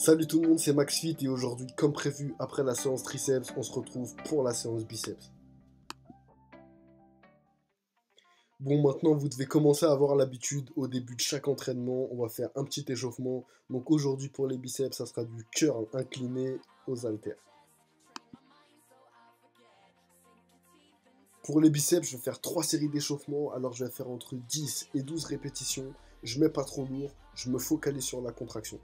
Salut tout le monde, c'est MaxFit et aujourd'hui, comme prévu, après la séance triceps, on se retrouve pour la séance biceps. Bon, maintenant, vous devez commencer à avoir l'habitude, au début de chaque entraînement, on va faire un petit échauffement. Donc aujourd'hui, pour les biceps, ça sera du curl incliné aux haltères. Pour les biceps, je vais faire 3 séries d'échauffement, alors je vais faire entre 10 et 12 répétitions. Je mets pas trop lourd, je me focalise sur la contraction.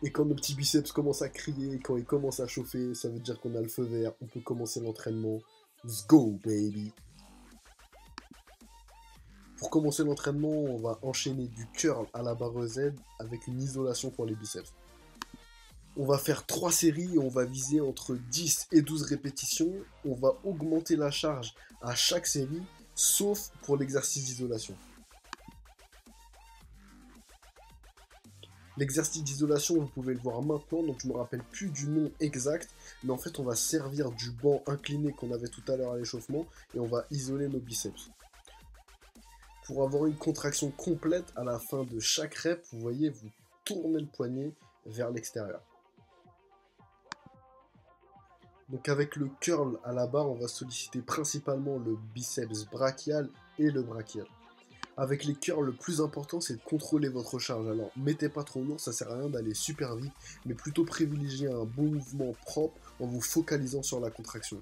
Et quand nos petits biceps commencent à crier, quand ils commencent à chauffer, ça veut dire qu'on a le feu vert, on peut commencer l'entraînement. Let's go, baby! Pour commencer l'entraînement, on va enchaîner du curl à la barre Z avec une isolation pour les biceps. On va faire 3 séries et on va viser entre 10 et 12 répétitions. On va augmenter la charge à chaque série, sauf pour l'exercice d'isolation. L'exercice d'isolation, vous pouvez le voir maintenant, donc je ne me rappelle plus du nom exact, mais en fait on va servir du banc incliné qu'on avait tout à l'heure à l'échauffement et on va isoler nos biceps. Pour avoir une contraction complète à la fin de chaque rep, vous voyez, vous tournez le poignet vers l'extérieur. Donc avec le curl à la barre, on va solliciter principalement le biceps brachial et le brachial. Avec les curls, le plus important, c'est de contrôler votre charge. Alors, mettez pas trop lourd, ça sert à rien d'aller super vite, mais plutôt privilégier un bon mouvement propre en vous focalisant sur la contraction.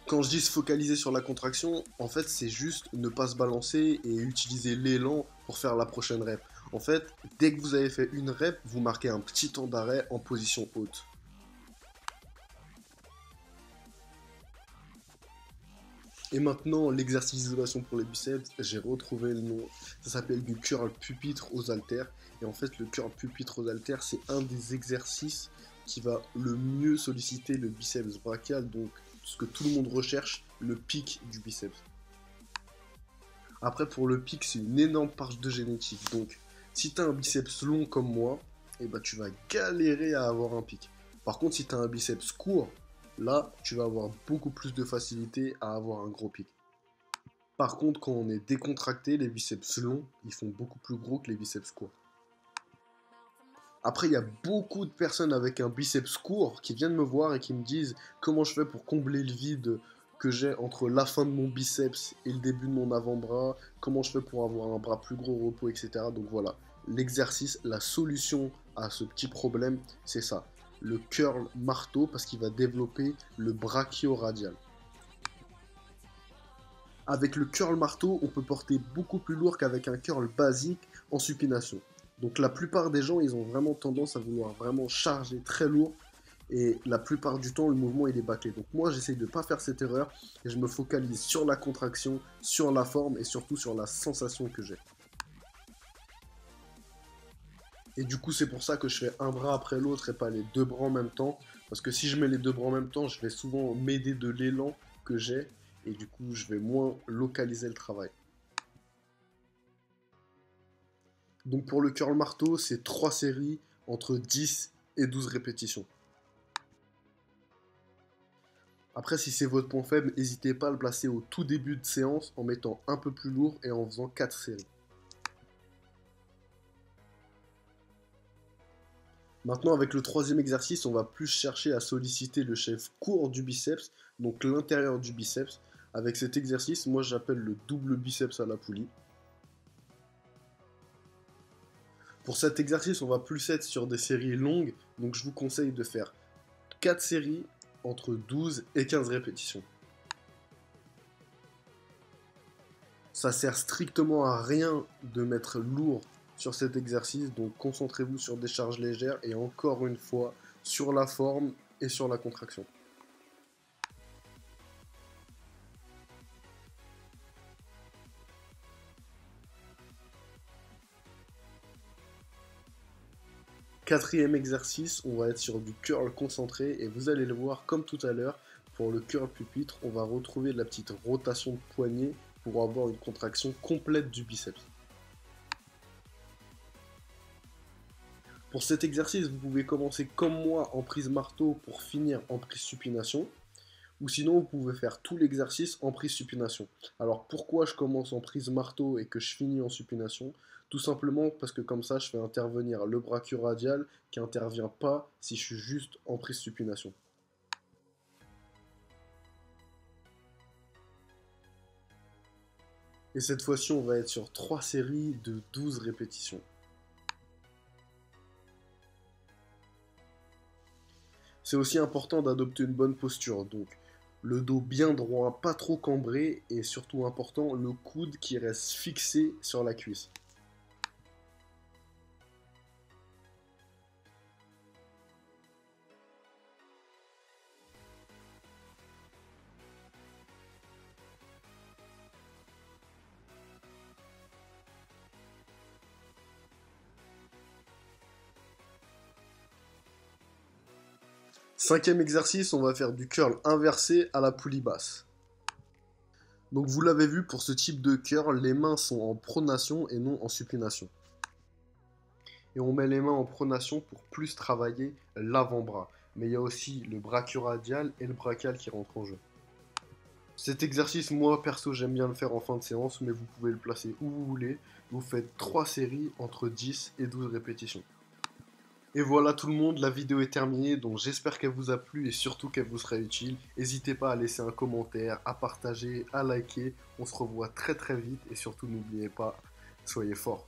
Quand je dis se focaliser sur la contraction, en fait, c'est juste ne pas se balancer et utiliser l'élan pour faire la prochaine rep. En fait, dès que vous avez fait une rep, vous marquez un petit temps d'arrêt en position haute. Et maintenant, l'exercice d'isolation pour les biceps, j'ai retrouvé le nom. Ça s'appelle du curl pupitre aux haltères. Et en fait, le curl pupitre aux haltères, c'est un des exercices qui va le mieux solliciter le biceps brachial, donc ce que tout le monde recherche, le pic du biceps. Après, pour le pic, c'est une énorme part de génétique. Donc, si tu as un biceps long comme moi, eh ben, tu vas galérer à avoir un pic. Par contre, si tu as un biceps court, là, tu vas avoir beaucoup plus de facilité à avoir un gros pic. Par contre, quand on est décontracté, les biceps longs, ils font beaucoup plus gros que les biceps courts. Après, il y a beaucoup de personnes avec un biceps court qui viennent me voir et qui me disent comment je fais pour combler le vide que j'ai entre la fin de mon biceps et le début de mon avant-bras, comment je fais pour avoir un bras plus gros au repos, etc. Donc voilà, l'exercice, la solution à ce petit problème, c'est ça. Le curl marteau parce qu'il va développer le brachio-radial. Avec le curl marteau, on peut porter beaucoup plus lourd qu'avec un curl basique en supination. Donc la plupart des gens, ils ont vraiment tendance à vouloir vraiment charger très lourd et la plupart du temps, le mouvement il est bâclé. Donc moi, j'essaye de ne pas faire cette erreur et je me focalise sur la contraction, sur la forme et surtout sur la sensation que j'ai. Et du coup, c'est pour ça que je fais un bras après l'autre et pas les deux bras en même temps. Parce que si je mets les deux bras en même temps, je vais souvent m'aider de l'élan que j'ai. Et du coup, je vais moins localiser le travail. Donc pour le curl marteau, c'est 3 séries entre 10 et 12 répétitions. Après, si c'est votre point faible, n'hésitez pas à le placer au tout début de séance en mettant un peu plus lourd et en faisant 4 séries. Maintenant, avec le troisième exercice, on va plus chercher à solliciter le chef court du biceps, donc l'intérieur du biceps. Avec cet exercice, moi j'appelle le double biceps à la poulie. Pour cet exercice, on va plus être sur des séries longues, donc je vous conseille de faire 4 séries entre 12 et 15 répétitions. Ça sert strictement à rien de mettre lourd sur cet exercice, donc concentrez-vous sur des charges légères et encore une fois sur la forme et sur la contraction. Quatrième exercice, on va être sur du curl concentré et vous allez le voir comme tout à l'heure, pour le curl pupitre, on va retrouver la petite rotation de poignet pour avoir une contraction complète du biceps. Pour cet exercice, vous pouvez commencer comme moi en prise marteau pour finir en prise supination. Ou sinon, vous pouvez faire tout l'exercice en prise supination. Alors pourquoi je commence en prise marteau et que je finis en supination? Tout simplement parce que comme ça, je fais intervenir le brachioradial qui intervient pas si je suis juste en prise supination. Et cette fois-ci, on va être sur 3 séries de 12 répétitions. C'est aussi important d'adopter une bonne posture, donc le dos bien droit, pas trop cambré, et surtout important, le coude qui reste fixé sur la cuisse. Cinquième exercice, on va faire du curl inversé à la poulie basse. Donc vous l'avez vu, pour ce type de curl, les mains sont en pronation et non en supination. Et on met les mains en pronation pour plus travailler l'avant-bras. Mais il y a aussi le brachioradial et le brachial qui rentrent en jeu. Cet exercice, moi perso, j'aime bien le faire en fin de séance, mais vous pouvez le placer où vous voulez. Vous faites 3 séries entre 10 et 12 répétitions. Et voilà tout le monde, la vidéo est terminée, donc j'espère qu'elle vous a plu et surtout qu'elle vous sera utile. N'hésitez pas à laisser un commentaire, à partager, à liker. On se revoit très très vite et surtout n'oubliez pas, soyez forts.